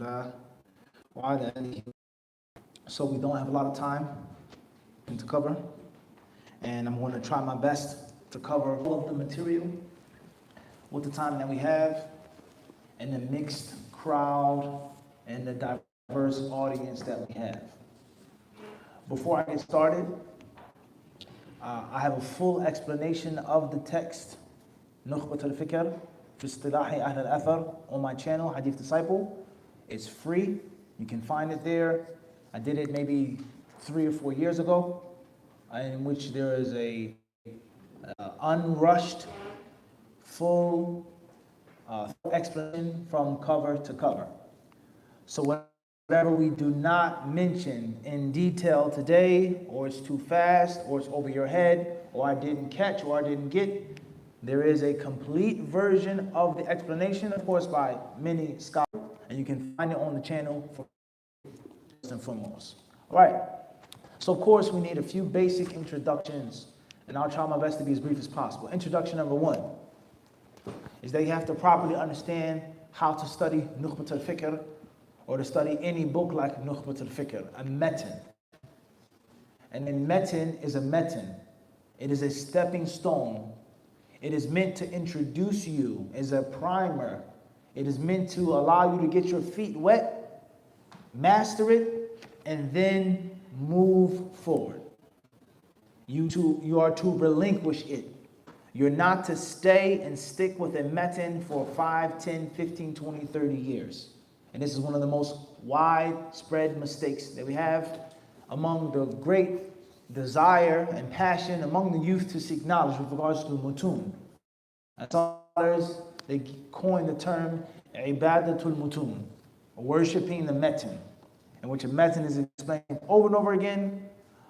الله وعلى آله. So we don't have a lot of time to cover, and I'm going to try my best to cover all of the material with the time that we have and the mixed crowd and the diverse audience that we have. Before I get started, I have a full explanation of the text Nukhbah Fikr fi istilahi Ahl al-Athar on my channel HadithDisciple. It's free. You can find it there. I did it maybe 3 or 4 years ago, in which there is a unrushed, full explanation from cover to cover. So whatever we do not mention in detail today, or it's too fast, or it's over your head, or I didn't catch, or I didn't get, there is a complete version of the explanation, of course, by many scholars, and you can find it on the channel first and foremost. All right. So, of course, we need a few basic introductions, and I'll try my best to be as brief as possible. Introduction number 1 is that you have to properly understand how to study Nukhbah al-Fikr, or to study any book like Nukhbah al-Fikr, a metin. And a metin is a metin. It is a stepping stone. It is meant to introduce you as a primer. It is meant to allow you to get your feet wet, master it, and then move forward. You are to relinquish it. You're not to stay and stick with a metin for 5, 10, 15, 20, 30 years. And this is one of the most widespread mistakes that we have among the great desire and passion among the youth to seek knowledge with regards to mutun. And scholars, they coined the term ibadatul mutun, worshipping the metin, in which a metin is explained over and over again.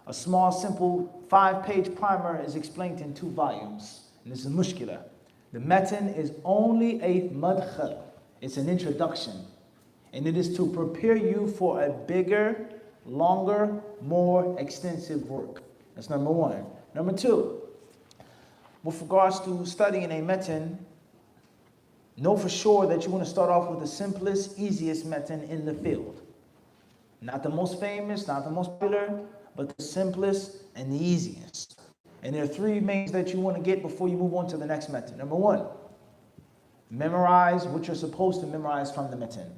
A small, simple 5-page primer is explained in 2 volumes. And this is mushkila. The metin is only a madkhal. It's an introduction. And it is to prepare you for a bigger, longer, more extensive work. That's number 1. Number 2, with regards to studying a metin, know for sure that you want to start off with the simplest, easiest metin in the field. Not the most famous, not the most popular, but the simplest and the easiest. And there are 3 mains that you want to get before you move on to the next metin. Number 1, memorize what you're supposed to memorize from the metin.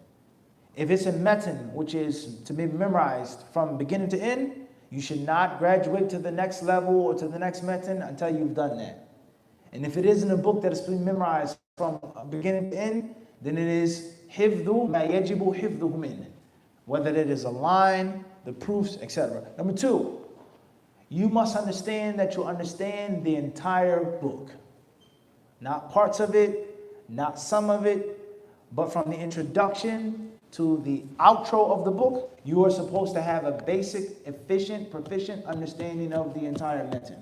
If it's a metin which is to be memorized from beginning to end, you should not graduate to the next level or to the next metin until you've done that. And if it isn't a book that is to be memorized from beginning to end, then it is hifdhu ma yajibu hifdhuhu min, whether it is a line, the proofs, etc. Number 2, you must understand that you understand the entire book. Not parts of it, not some of it, but from the introduction to the outro of the book, you are supposed to have a basic, efficient, proficient understanding of the entire metin.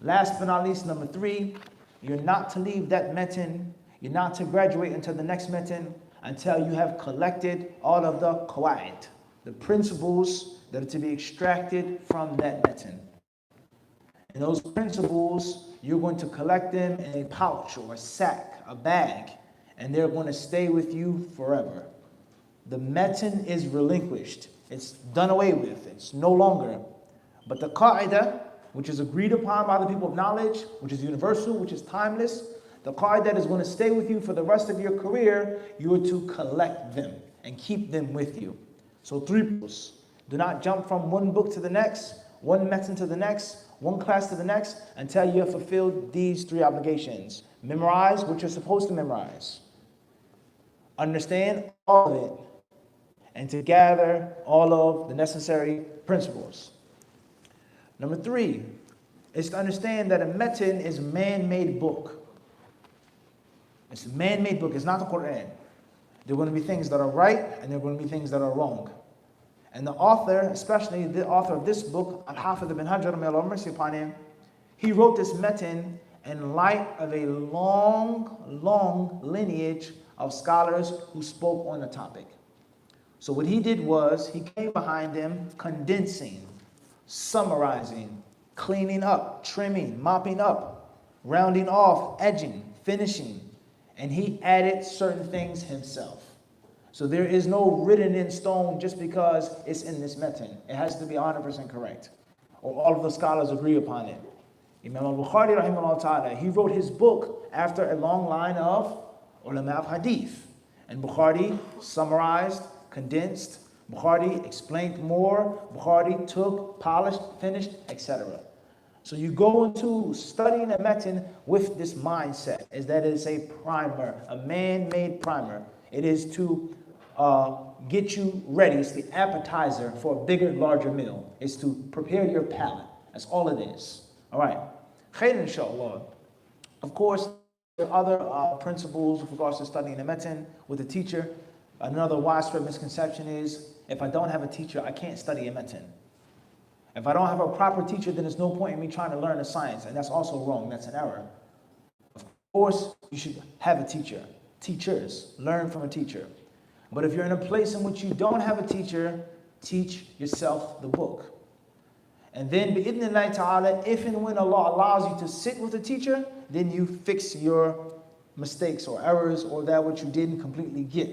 Last but not least, number 3, you're not to leave that metin, you're not to graduate into the next metin until you have collected all of the qawaid, the principles that are to be extracted from that metin. And those principles, you're going to collect them in a pouch or a sack, a bag, and they're going to stay with you forever. The metin is relinquished. It's done away with. It's no longer. But the qa'idah, which is agreed upon by the people of knowledge, which is universal, which is timeless, the qa'idah that is going to stay with you for the rest of your career, you are to collect them and keep them with you. So 3 rules. Do not jump from one book to the next, one metin to the next, one class to the next, until you have fulfilled these 3 obligations. Memorize what you're supposed to memorize. Understand all of it. And to gather all of the necessary principles. Number 3 is to understand that a metin is a man-made book. It's a man-made book. It's not the Quran. There are going to be things that are right, and there are going to be things that are wrong. And the author, especially the author of this book, Al-Hafidh ibn Hajar, may Allah have mercy upon him, he wrote this metin in light of a long lineage of scholars who spoke on the topic. So what he did was, he came behind them condensing, summarizing, cleaning up, trimming, mopping up, rounding off, edging, finishing, and he added certain things himself. So there is no written in stone just because it's in this metin. It has to be 100% correct, or all of the scholars agree upon it. Imam al-Bukhari, rahimahullah ta'ala, he wrote his book after a long line of ulama of hadith. And Bukhari summarized, condensed, Bukhari explained more, Bukhari took, polished, finished, etc. So you go into studying a metin with this mindset, is that it is a primer, a man-made primer. It is to get you ready. It's the appetizer for a bigger, larger meal. It's to prepare your palate. That's all it is. All right. Khair, inshallah. Of course, there are other principles with regards to studying a metin with a teacher. Another widespread misconception is, if I don't have a teacher, I can't study a metin. If I don't have a proper teacher, then there's no point in me trying to learn the science. And that's also wrong. That's an error. Of course, you should have a teacher. Teachers, learn from a teacher. But if you're in a place in which you don't have a teacher, teach yourself the book. And then, bi'idhnillahi ta'ala, if and when Allah allows you to sit with a teacher, then you fix your mistakes or errors or that which you didn't completely get.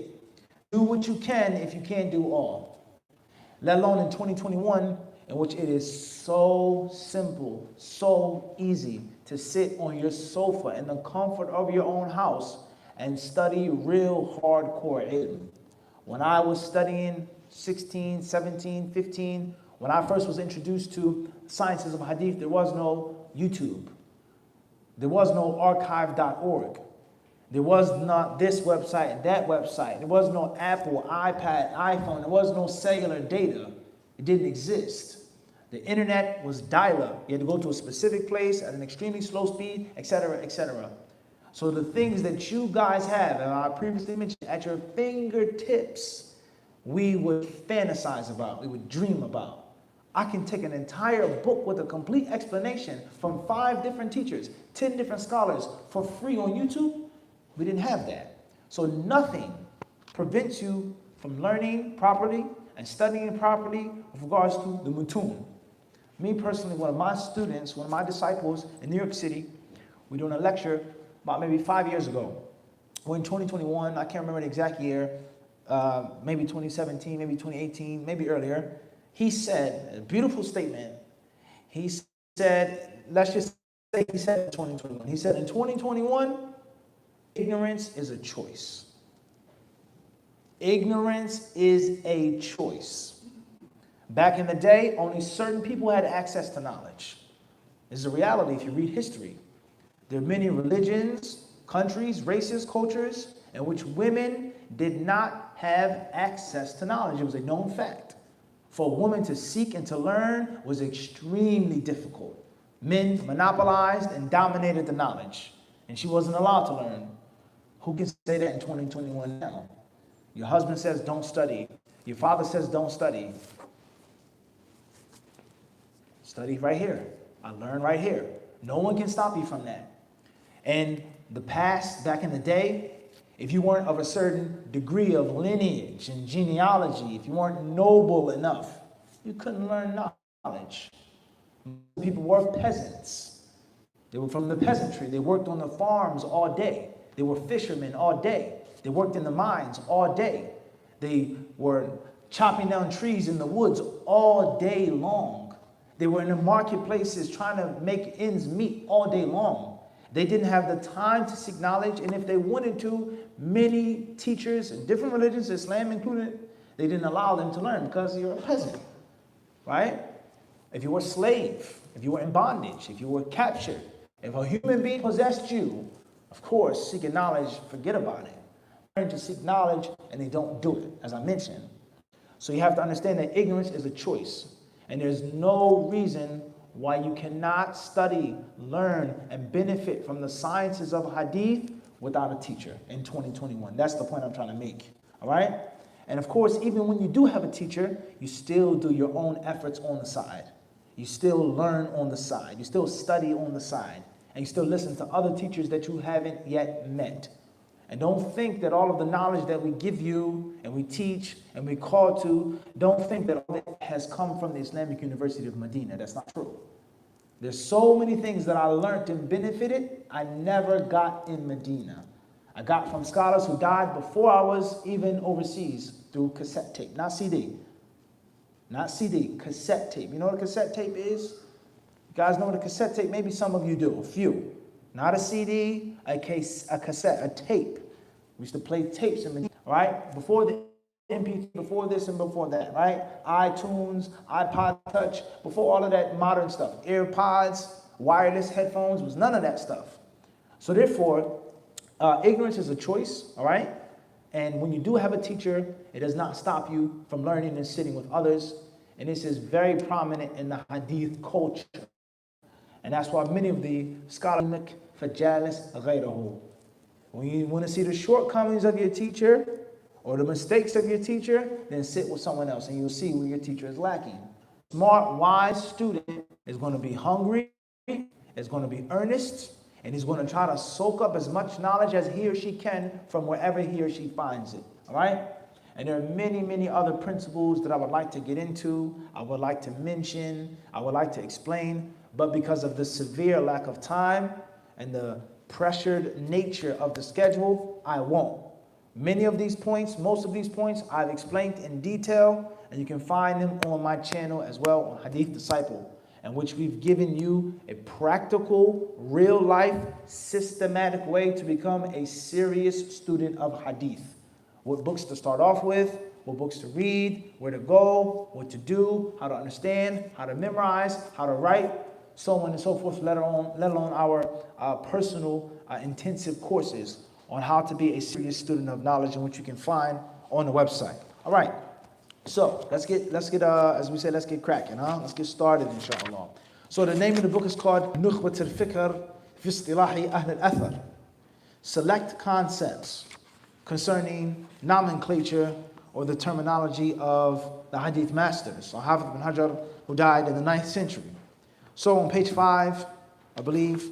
Do what you can if you can't do all. Let alone in 2021, in which it is so simple, so easy to sit on your sofa in the comfort of your own house and study real hardcore ilm. When I was studying 16, 17, 15, when I first was introduced to sciences of hadith, there was no YouTube. There was no archive.org. There was not this website and that website. There was no Apple, iPad, iPhone. There was no cellular data. It didn't exist. The internet was dial-up. You had to go to a specific place at an extremely slow speed, etc., etc. So the things that you guys have, and I previously mentioned, at your fingertips, we would fantasize about, we would dream about. I can take an entire book with a complete explanation from 5 different teachers, 10 different scholars for free on YouTube. We didn't have that. So nothing prevents you from learning properly and studying properly with regards to the mutun. Me personally, one of my students, one of my disciples in New York City, we're doing a lecture about maybe 5 years ago. We're in 2021, I can't remember the exact year, maybe 2017, maybe 2018, maybe earlier. He said, a beautiful statement, he said, let's just say he said in 2021. He said in 2021, ignorance is a choice. Ignorance is a choice. Back in the day, only certain people had access to knowledge. This is a reality if you read history. There are many religions, countries, races, cultures in which women did not have access to knowledge. It was a known fact. For a woman to seek and to learn was extremely difficult. Men monopolized and dominated the knowledge, and she wasn't allowed to learn. Who can say that in 2021 now? Your husband says don't study. Your father says don't study. Study right here. I learn right here. No one can stop you from that. And the past, back in the day, if you weren't of a certain degree of lineage and genealogy, if you weren't noble enough, you couldn't learn knowledge. People were peasants. They were from the peasantry. They worked on the farms all day. They were fishermen all day. They worked in the mines all day. They were chopping down trees in the woods all day long. They were in the marketplaces trying to make ends meet all day long. They didn't have the time to seek knowledge, and if they wanted to, many teachers in different religions, Islam included, they didn't allow them to learn because you're a peasant, right? If you were a slave, if you were in bondage, if you were captured, if a human being possessed you, of course, seeking knowledge, forget about it. Learn to seek knowledge, and they don't do it, as I mentioned. So you have to understand that ignorance is a choice, and there's no reason why you cannot study, learn, and benefit from the sciences of hadith without a teacher in 2021. That's the point I'm trying to make, all right? And of course, even when you do have a teacher, you still do your own efforts on the side. You still learn on the side. You still study on the side. And you still listen to other teachers that you haven't yet met. And don't think that all of the knowledge that we give you and we teach and we call to, don't think that all that has come from the Islamic University of Medina. That's not true. There's so many things that I learned and benefited I never got in Medina. I got from scholars who died before I was even overseas through cassette tape, not CD. Not CD, cassette tape. You know what a cassette tape is? You guys know what a cassette tape? Maybe some of you do, a few. Not a CD, a cassette, a tape. We used to play tapes, right? Before the MP3, before this and before that, right? iTunes, iPod Touch, before all of that modern stuff. AirPods, wireless headphones, was none of that stuff. So therefore, ignorance is a choice, all right? And when you do have a teacher, it does not stop you from learning and sitting with others. And this is very prominent in the hadith culture. And that's why many of the scholars, when you want to see the shortcomings of your teacher or the mistakes of your teacher, then sit with someone else and you'll see where your teacher is lacking. Smart, wise student is going to be hungry, is going to be earnest, and he's going to try to soak up as much knowledge as he or she can from wherever he or she finds it, all right? And there are many, many other principles that I would like to get into, I would like to mention, I would like to explain, but because of the severe lack of time and the pressured nature of the schedule, I won't. Many of these points, most of these points, I've explained in detail, and you can find them on my channel as well on HadithDisciple, in which we've given you a practical, real-life, systematic way to become a serious student of hadith. What books to start off with, what books to read, where to go, what to do, how to understand, how to memorize, how to write, so on and so forth, let alone our personal intensive courses on how to be a serious student of knowledge, in which you can find on the website. All right. So let's get as we say, let's get cracking, huh? Let's get started, inshallah. So the name of the book is called Nukhbah Fikr fi istilahi Ahl al-Athar. Select concepts concerning nomenclature or the terminology of the hadith masters, so Hafiz ibn Hajar, who died in the 9th century. So on page 5, I believe,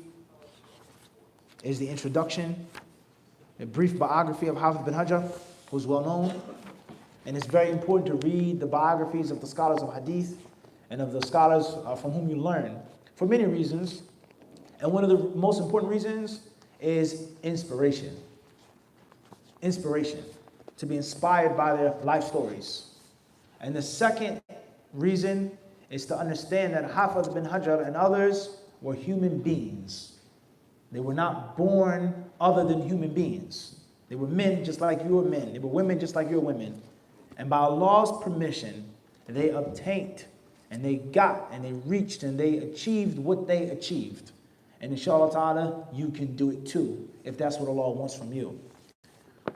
is the introduction, a brief biography of Hafiz ibn Hajar, who's well known. And it's very important to read the biographies of the scholars of hadith and of the scholars from whom you learn for many reasons. And one of the most important reasons is inspiration. Inspiration, to be inspired by their life stories. And the second reason is to understand that Hafiz ibn Hajar and others were human beings. They were not born other than human beings. They were men just like you are men. They were women just like you are women. And by Allah's permission, they obtained, and they got, and they reached, and they achieved what they achieved. And inshallah ta'ala, you can do it too, if that's what Allah wants from you.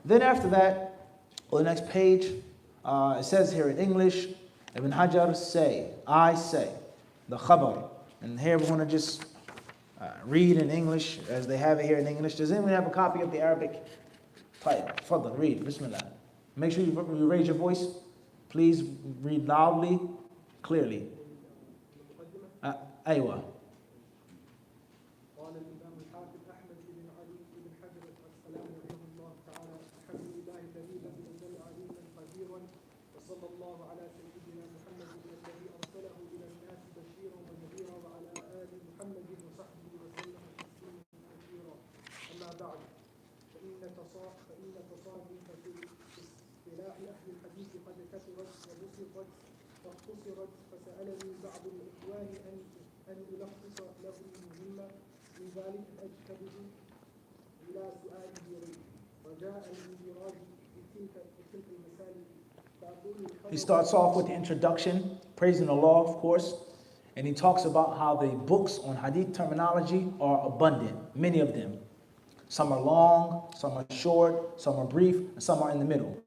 Then after that, on the next page, it says here in English, Ibn Hajar say, I say, the khabar. And here we're going to just read in English, as they have it here in English. Does anyone have a copy of the Arabic title? Fadl, read, bismillah. Make sure you raise your voice. Please read loudly, clearly. Aywa. فاختصرت فسألني بعض الإخوان أن ألخص له المهمة من ذلك أجتهد إلى سؤاله رجاء الانفراج بتلك المسائل. He starts off with the introduction, praising Allah, of course, and he talks about how the books on hadith terminology are abundant, many of them. Some are long, some are short, some are brief, and some are in the middle.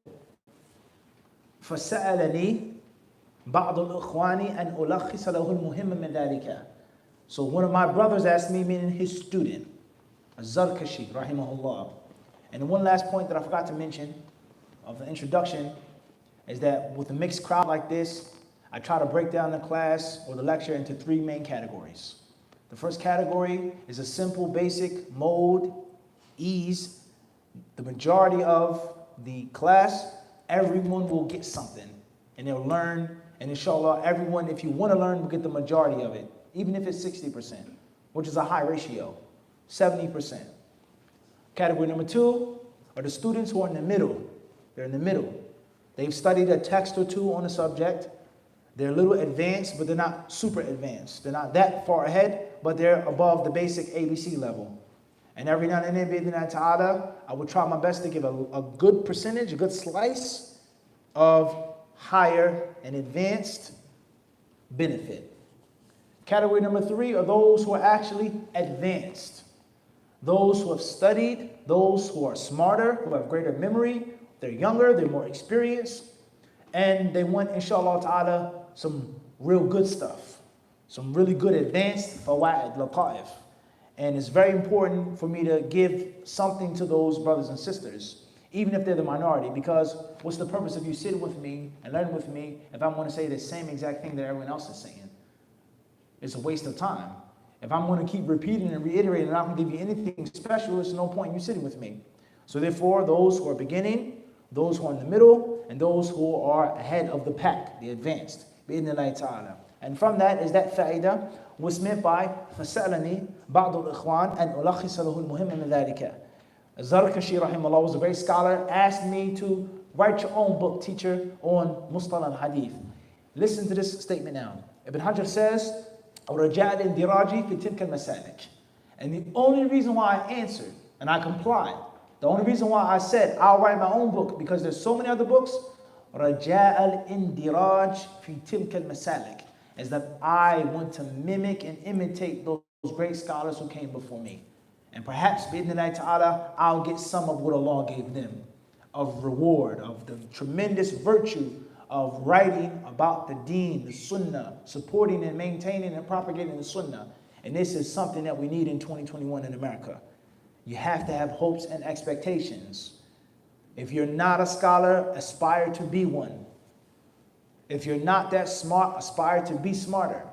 فسألني بعض الإخوان أن ألخص له المهم من ذلك. So one of my brothers asked me, meaning his student, Az-Zarkashi, rahimahullah. And one last point that I forgot to mention of the introduction is that with a mixed crowd like this, I try to break down the class or the lecture into 3 main categories. The first category is a simple, basic mode, ease. The majority of the class, everyone will get something and they'll learn. And inshallah, everyone, if you want to learn, will get the majority of it, even if it's 60%, which is a high ratio, 70%. Category number 2 are the students who are in the middle. They're in the middle. They've studied a text or two on the subject. They're a little advanced, but they're not super advanced. They're not that far ahead, but they're above the basic ABC level. And every now and then, bi'idhnillahi ta'ala, I would try my best to give a good percentage, a good slice of higher and advanced benefit. Category number 3 are those who are actually advanced. Those who have studied, those who are smarter, who have greater memory. They're younger, they're more experienced, and they want, inshallah ta'ala, some real good stuff. Some really good advanced fawaid, laqa'if. And it's very important for me to give something to those brothers and sisters, even if they're the minority, because what's the purpose of you sitting with me and learning with me if I'm going to say the same exact thing that everyone else is saying? It's a waste of time. If I'm going to keep repeating and reiterating and I'm not going to give you anything special, there's no point in you sitting with me. So therefore, those who are beginning, those who are in the middle, and those who are ahead of the pack, the advanced, bi'idhnillahi ta'ala. And from that is that fa'idah was meant by فَسَأَلَنِي بَعْضُ الْإِخْوَانِ أَنْ أُلَخِّصَ لَهُ الْمُهِمَّ مِنْ ذَلِكَ. Zarkashi rahimahullah was a great scholar, asked me to write your own book, teacher, on Mustalah al-Hadith. Listen to this statement now. Ibn Hajar says, رَجَاءَ الْإِنْدِرَاجِ فِي تِلْكَ الْمَسَالِكِ. And the only reason why I answered, and I complied, the only reason why I said I'll write my own book, because there's so many other books, رَجَاءَ الْإِنْدِرَاجِ فِي تِلْكَ الْمَسَالِكِ, is that I want to mimic and imitate those great scholars who came before me. And perhaps, bi'idhnillahi ta'ala, I'll get some of what Allah gave them, of reward, of the tremendous virtue of writing about the deen, the sunnah, supporting and maintaining and propagating the sunnah. And this is something that we need in 2021 in America. You have to have hopes and expectations. If you're not a scholar, aspire to be one. If you're not that smart, aspire to be smarter.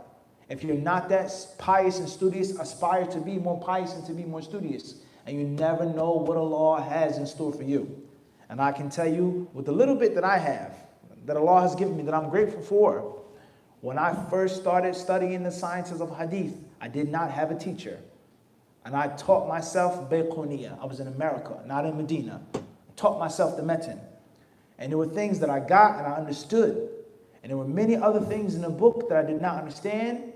If you're not that pious and studious, aspire to be more pious and to be more studious. And you never know what Allah has in store for you. And I can tell you, with the little bit that I have, that Allah has given me, that I'm grateful for, when I first started studying the sciences of hadith, I did not have a teacher. And I taught myself Bayquniya. I was in America, not in Medina. I taught myself the metin. And there were things that I got and I understood. And there were many other things in the book that I did not understand,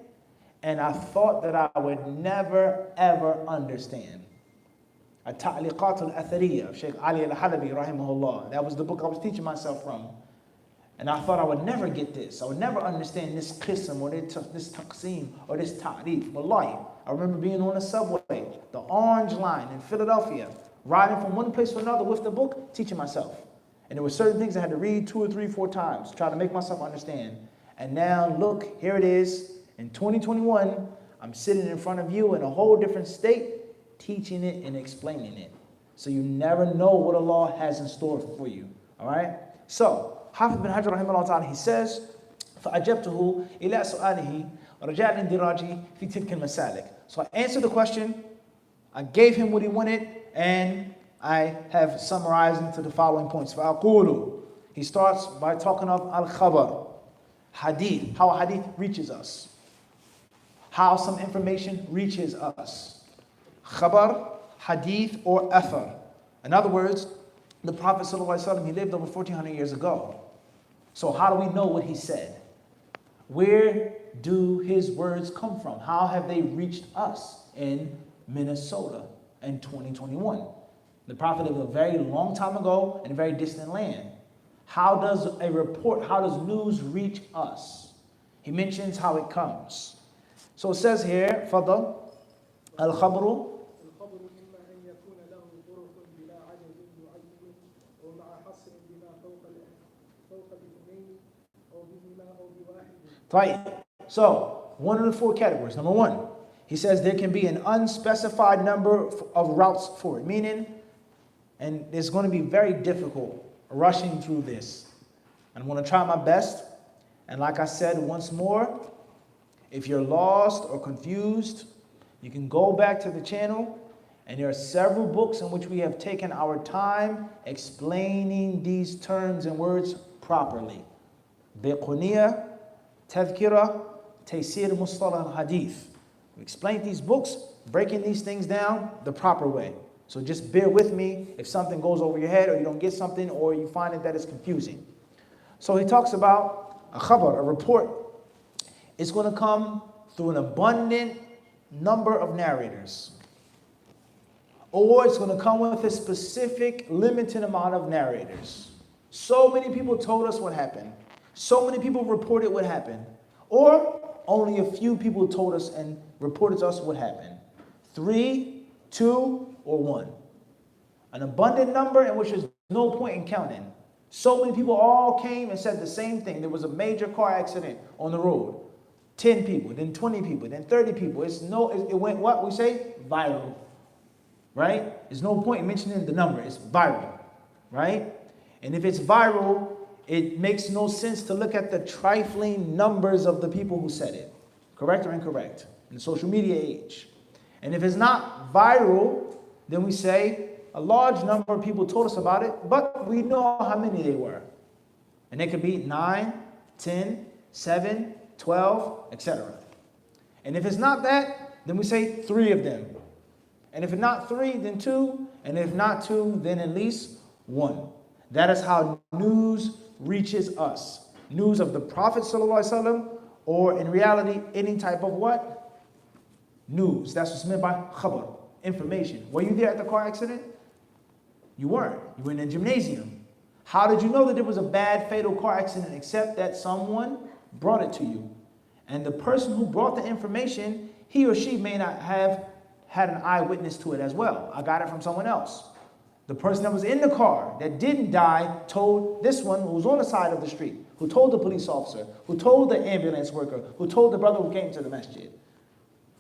and I thought that I would never, ever understand. At-Ta'liqat al-Athariyya of Shaykh Ali al-Halabi, rahimahullah. That was the book I was teaching myself from. And I thought I would never get this. I would never understand this qism or this taqseem or this ta'rif. Wallahi, I remember being on a subway, the Orange Line in Philadelphia, riding from one place to another with the book, teaching myself. And there were certain things I had to read 2 or 3, 4 times, try to make myself understand. And now, look, here it is. In 2021, I'm sitting in front of you in a whole different state, teaching it and explaining it. So you never know what Allah has in store for you. All right? So, Hafiz bin Hajar rahimahullah ta'ala, he says, فَأَجَبْتُهُ إِلَىٰ سُؤَالِهِ وَرَجَاءَ الْإِنْدِرَاجِ فِي تِلْكَ الْمَسَالِكِ. So I answered the question, I gave him what he wanted, and I have summarized into the following points. فَأَقُولُ. He starts by talking of al-khabar, hadith, how hadith reaches us, how some information reaches us. Khabar, hadith, or athar. In other words, the Prophet ﷺ, he lived over 1400 years ago. So how do we know what he said? Where do his words come from? How have they reached us in Minnesota in 2021? The Prophet lived a very long time ago in a very distant land. How does news reach us? He mentions how it comes. So it says here, Fadl, al-khabru, right. So, one of the 4 categories. Number 1, he says there can be an unspecified number of routes for it. Meaning, and it's going to be very difficult rushing through this. I'm going to try my best. And like I said once more, if you're lost or confused, you can go back to the channel. And there are several books in which we have taken our time explaining these terms and words properly. Bayquniya, Tadhkira, Taysir Mustalah al-Hadith. We explained these books, breaking these things down the proper way. So just bear with me if something goes over your head or you don't get something or you find it that is confusing. So he talks about a khabar, a report. It's going to come through an abundant number of narrators. Or it's going to come with a specific limited amount of narrators. So many people told us what happened. So many people reported what happened. Or only a few people told us and reported to us what happened. 3, 2, or 1. An abundant number in which there's no point in counting. So many people all came and said the same thing. There was a major car accident on the road. 10 people, then 20 people, then 30 people. It went what? We say viral. Right? There's no point in mentioning the number. It's viral. Right? And if it's viral, it makes no sense to look at the trifling numbers of the people who said it. Correct or incorrect? In the social media age. And if it's not viral, then we say a large number of people told us about it, but we know how many they were. And it could be 9, 10, 7, 12, etc. And if it's not that, then we say 3 of them. And if it's not 3, then 2. And if not 2, then at least 1. That is how news reaches us. News of the Prophet ﷺ, or in reality, any type of what? News. That's what's meant by khabar, information. Were you there at the car accident? You weren't. You were in a gymnasium. How did you know that there was a bad, fatal car accident except that someone brought it to you? And the person who brought the information, he or she may not have had an eyewitness to it as well. I got it from someone else. The person that was in the car that didn't die told this one who was on the side of the street, who told the police officer, who told the ambulance worker, who told the brother who came to the masjid.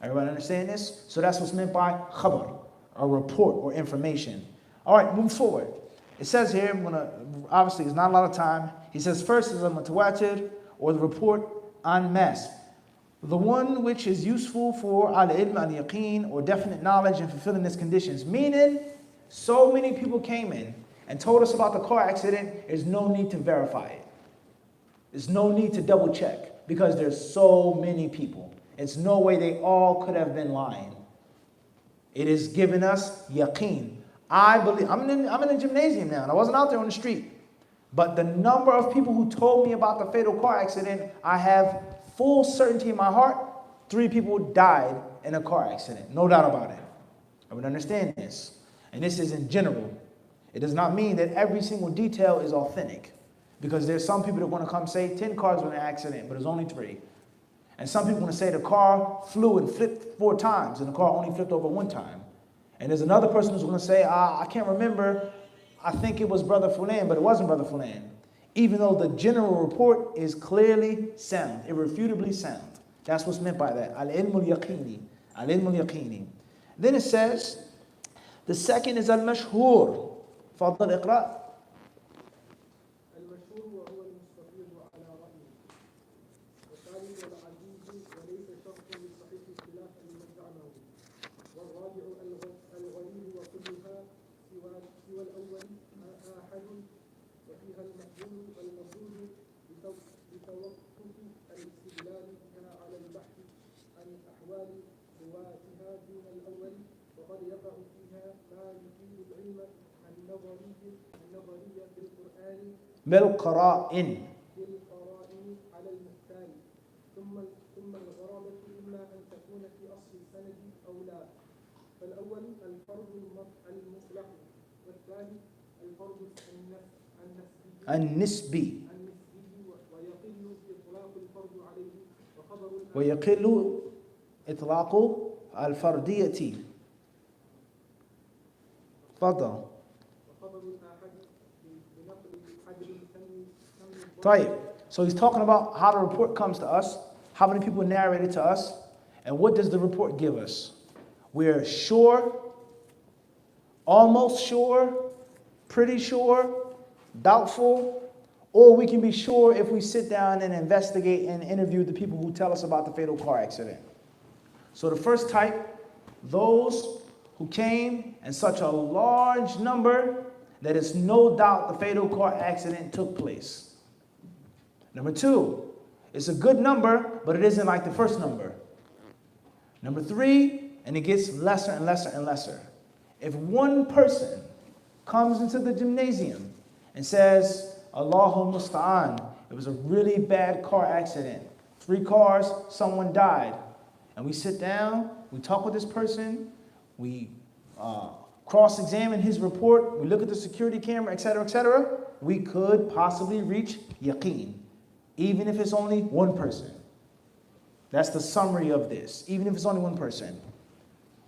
Everybody understand this? So that's what's meant by khabar, a report or information. All right, move forward. It says here, obviously there's not a lot of time. He says first is a mutawatir, or the report en masse. The one which is useful for al-ilm al-yaqeen, or definite knowledge and fulfilling its conditions. Meaning, so many people came in and told us about the car accident, there's no need to verify it. There's no need to double check because there's so many people. It's no way they all could have been lying. It is giving us yaqeen. I believe, I'm in a gymnasium now, and I wasn't out there on the street. But the number of people who told me about the fatal car accident, I have full certainty in my heart, 3 people died in a car accident. No doubt about it. I would understand this. And this is in general. It does not mean that every single detail is authentic. Because there's some people that want to come say 10 cars were in an accident, but it's only 3. And some people want to say the car flew and flipped 4 times, and the car only flipped over 1 time. And there's another person who's going to say, I can't remember, I think it was Brother Fulan, but it wasn't Brother Fulan. Even though the general report is clearly sound, irrefutably sound. That's what's meant by that. Al-ilmul yaqini. Al-ilmul yaqini. Then it says, the second is al-mashhur. Fadl iqra. بالقرائن على المختار ثم الغرابة إما أن تكون في أصل السند أو لا. فالأول الفرد المطلق، والثاني الفرد النسبي ويقل إطلاق الفرد عليه وخبر ويقل إطلاق الفردية. تفضل. So he's talking about how the report comes to us, how many people narrate it to us, and what does the report give us? We're sure, almost sure, pretty sure, doubtful, or we can be sure if we sit down and investigate and interview the people who tell us about the fatal car accident. So the first type, those who came in such a large number that it's no doubt the fatal car accident took place. Number 2, it's a good number, but it isn't like the first number. Number 3, and it gets lesser and lesser and lesser. If one person comes into the gymnasium and says, Allahu musta'an, it was a really bad car accident. 3 cars, someone died. And we sit down, we talk with this person, we cross-examine his report, we look at the security camera, etc., we could possibly reach yaqeen, even if it's only one person. That's the summary of this, even if it's only one person.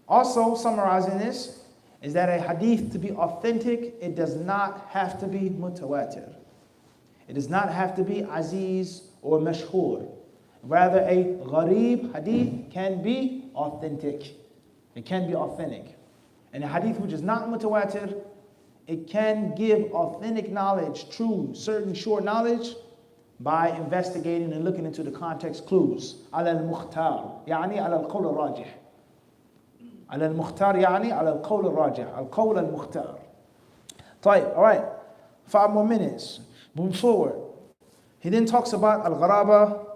Also, summarizing this, is that a hadith to be authentic, it does not have to be mutawatir. It does not have to be aziz or mashhur. Rather, a gharib hadith can be authentic. It can be authentic. And a hadith which is not mutawatir, it can give authentic knowledge, true, certain, sure knowledge, by investigating and looking into the context clues. Ala al-mukhtar, yani ala al-qawl al-rajih. على المختار يعني على القول الراجح القول المختار. طيب, all right, 5 more minutes. Moving forward, he then talks about al-gharaba,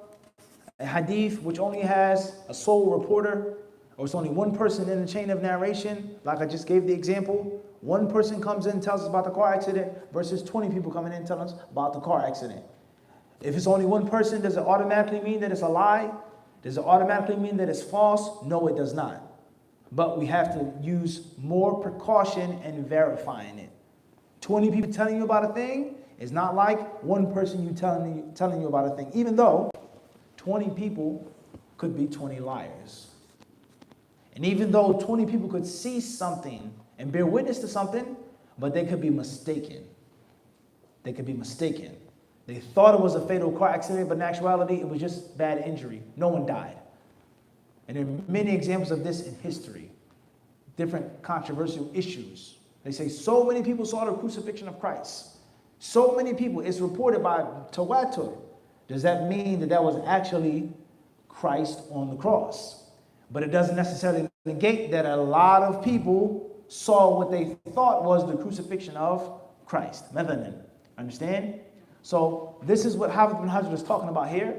a hadith which only has a sole reporter, or it's only one person in the chain of narration. Like I just gave the example, one person comes in and tells us about the car accident versus 20 people coming in and telling us about the car accident. If it's only one person, does it automatically mean that it's a lie? Does it automatically mean that it's false? No, it does not. But we have to use more precaution in verifying it. 20 people telling you about a thing is not like one person telling you about a thing, even though 20 people could be 20 liars. And even though 20 people could see something and bear witness to something, but they could be mistaken. They could be mistaken. They thought it was a fatal car accident, but in actuality, it was just bad injury. No one died. And there are many examples of this in history, different controversial issues. They say so many people saw the crucifixion of Christ. So many people, it's reported by tawatur. Does that mean that that was actually Christ on the cross? But it doesn't necessarily negate that a lot of people saw what they thought was the crucifixion of Christ. Mathalan, understand? So this is what Hafiz ibn Hajar is talking about here.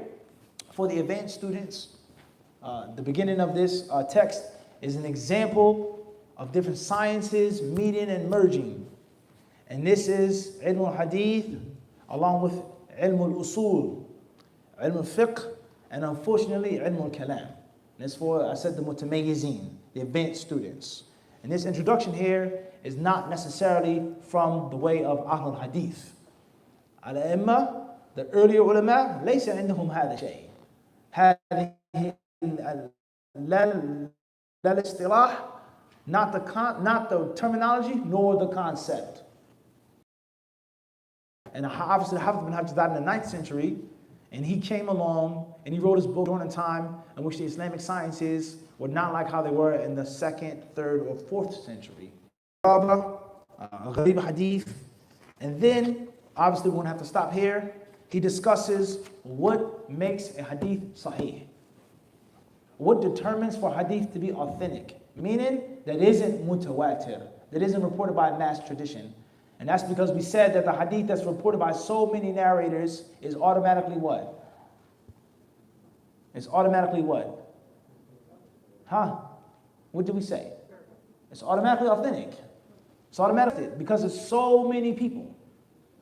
For the advanced students, the beginning of this text is an example of different sciences meeting and merging. And this is ilm al-hadith along with ilm al-usul, ilm al-fiqh, and unfortunately ilm al-kalam. And that's for, I said, the mutamayyizeen, the advanced students. And this introduction here is not necessarily from the way of Ahl al-Hadith. Al-Imma, the earlier ulama, ليس عندهم هذا شيء. هذه لا الاصطلاح, not the terminology, nor the concept. And obviously, Hafiz ibn Hajar died in the 9th century, and he came along and he wrote his book during a time in which the Islamic sciences were not like how they were in the 2nd, 3rd, or 4th century. Gharib hadith. And then, obviously, we won't have to stop here. He discusses what makes a hadith sahih. What determines for hadith to be authentic? Meaning that isn't mutawatir, that isn't reported by mass tradition. And that's because we said that the hadith that's reported by so many narrators is automatically what? It's automatically what? What did we say? It's automatically authentic. It's automatic because it's so many people.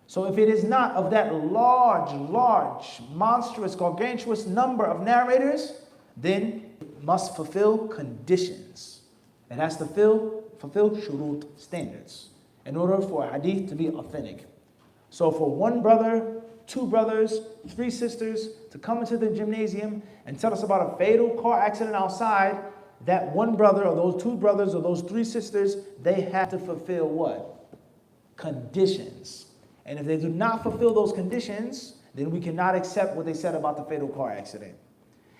So if it is not of that large, monstrous, gargantuous number of narrators, then it must fulfill conditions. It has to fulfill shurut, standards, in order for a hadith to be authentic. So for one brother, 2 brothers, 3 sisters to come into the gymnasium and tell us about a fatal car accident outside, that one brother or those 2 brothers or those 3 sisters, they have to fulfill what? Conditions. And if they do not fulfill those conditions, then we cannot accept what they said about the fatal car accident.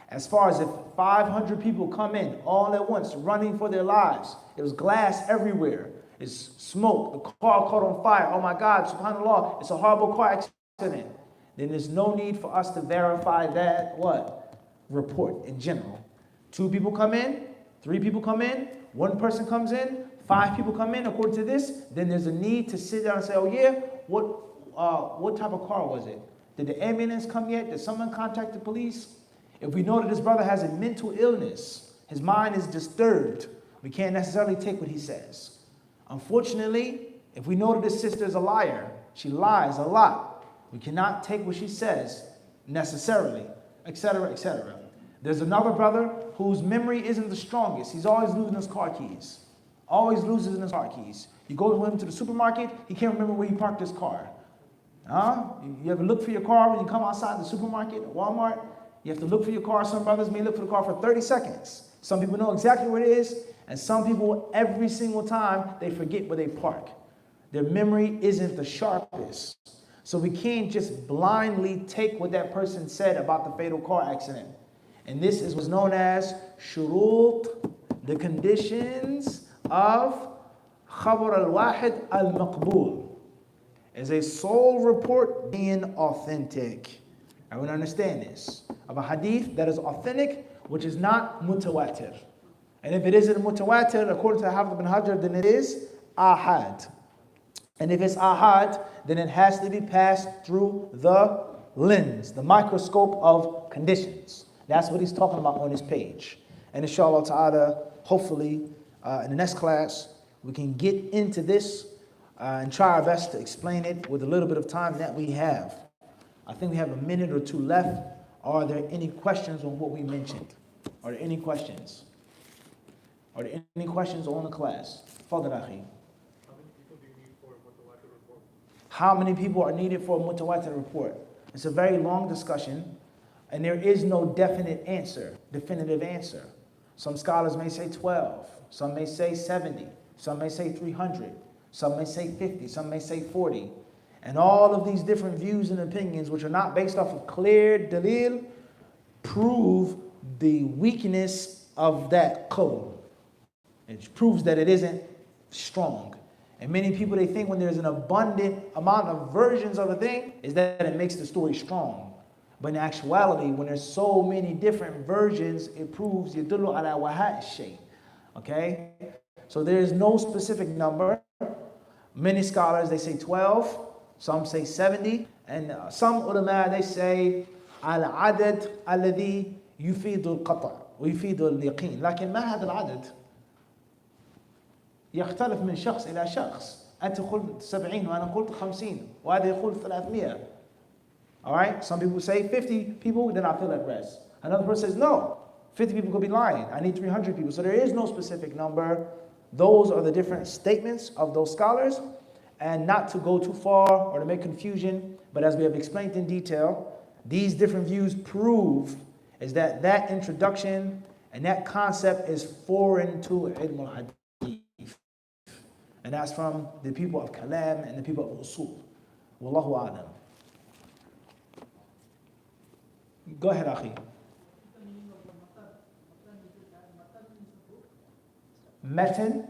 As far as if 500 people come in all at once, running for their lives, there was glass everywhere, it's smoke, the car caught on fire, oh my God, subhanAllah, it's a horrible car accident, then there's no need for us to verify that, what? Report in general. 2 people come in, 3 people come in, 1 person comes in, 5 people come in according to this, then there's a need to sit down and say, oh yeah, what type of car was it? Did the ambulance come yet? Did someone contact the police? If we know that this brother has a mental illness, his mind is disturbed, we can't necessarily take what he says. Unfortunately, if we know that this sister is a liar, she lies a lot, we cannot take what she says necessarily, etc., etc. There's another brother whose memory isn't the strongest. He's always losing his car keys. Always loses his car keys. You go with him to the supermarket, he can't remember where he parked his car. You ever look for your car when you come outside the supermarket or Walmart? You have to look for your car. Some brothers may look for the car for 30 seconds. Some people know exactly where it is, and some people, every single time, they forget where they park. Their memory isn't the sharpest. So we can't just blindly take what that person said about the fatal car accident. And this is what's known as shurut, the conditions of khabar al-wahid al-maqbool. Is a sole report being authentic. I would understand this. Of a hadith that is authentic, which is not mutawatir. And if it isn't mutawatir, according to Hafiz ibn Hajar, then it is ahad. And if it's ahad, then it has to be passed through the lens, the microscope of conditions. That's what he's talking about on his page. And inshallah ta'ala, hopefully, in the next class, we can get into this and try our best to explain it with a little bit of time that we have. I think we have a minute or two left. Are there any questions on what we mentioned? Are there any questions? Are there any questions on the class? Fadl akhi. How many people are needed for a mutawatir report? It's a very long discussion, and there is no definitive answer. Some scholars may say 12, some may say 70, some may say 300. Some may say 50, some may say 40. And all of these different views and opinions, which are not based off of clear dalil, prove the weakness of that qawl. It proves that it isn't strong. And many people, they think when there's an abundant amount of versions of a thing, is that it makes the story strong. But in actuality, when there's so many different versions, it proves yadullu ala waha shay. Okay? So there is no specific number. Many scholars, they say 12, some say 70, and some ulama, they say al-adad alladhi yufidu al-qata' wa yufidu al-yaqeen. لكن ما هذا العدد يختلف من شخص إلى شخص. أنت قلت 70 وأنا قلت 50 وهذا يقول 300. All right? Some people say 50 people, then I feel at rest. Another person says, no, 50 people could be lying. I need 300 people. So there is no specific number. Those are the different statements of those scholars, and not to go too far or to make confusion, but as we have explained in detail, these different views prove is that introduction and that concept is foreign to ilm al-hadith. And that's from the people of kalam and the people of usul. Wallahu a'lam. Go ahead, akhi. Matan.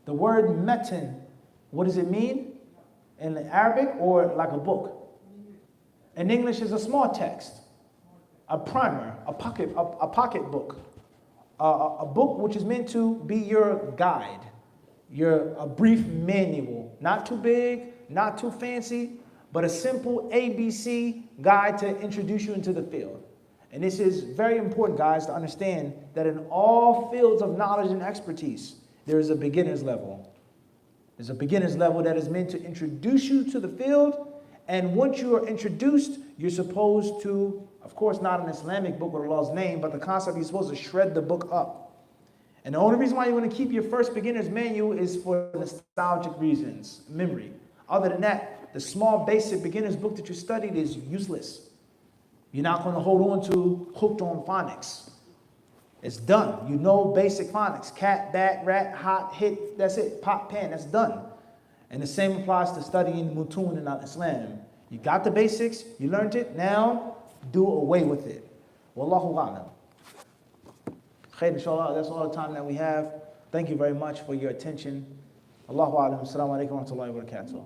The word matan, what does it mean? In Arabic or like a book? In English is a small text, a primer, a pocket book, a book which is meant to be your guide, a brief manual, not too big, not too fancy, but a simple ABC guide to introduce you into the field. And this is very important, guys, to understand that in all fields of knowledge and expertise, there is a beginner's level. There's a beginner's level that is meant to introduce you to the field. And once you are introduced, you're supposed to, of course, not an Islamic book with Allah's name, but the concept, you're supposed to shred the book up. And the only reason why you want to keep your first beginner's manual is for nostalgic reasons, memory. Other than that, the small basic beginner's book that you studied is useless. You're not going to hold on to hooked on phonics. It's done. You know basic phonics. Cat, bat, rat, hot, hit, that's it. Pop, pan, that's done. And the same applies to studying mutun in Islam. You got the basics, you learned it, now do away with it. Wallahu a'lam. Khair, inshallah, that's all the time that we have. Thank you very much for your attention. Allahu a'lam. Assalamu alaikum wa rahmatullahi wa barakatuh.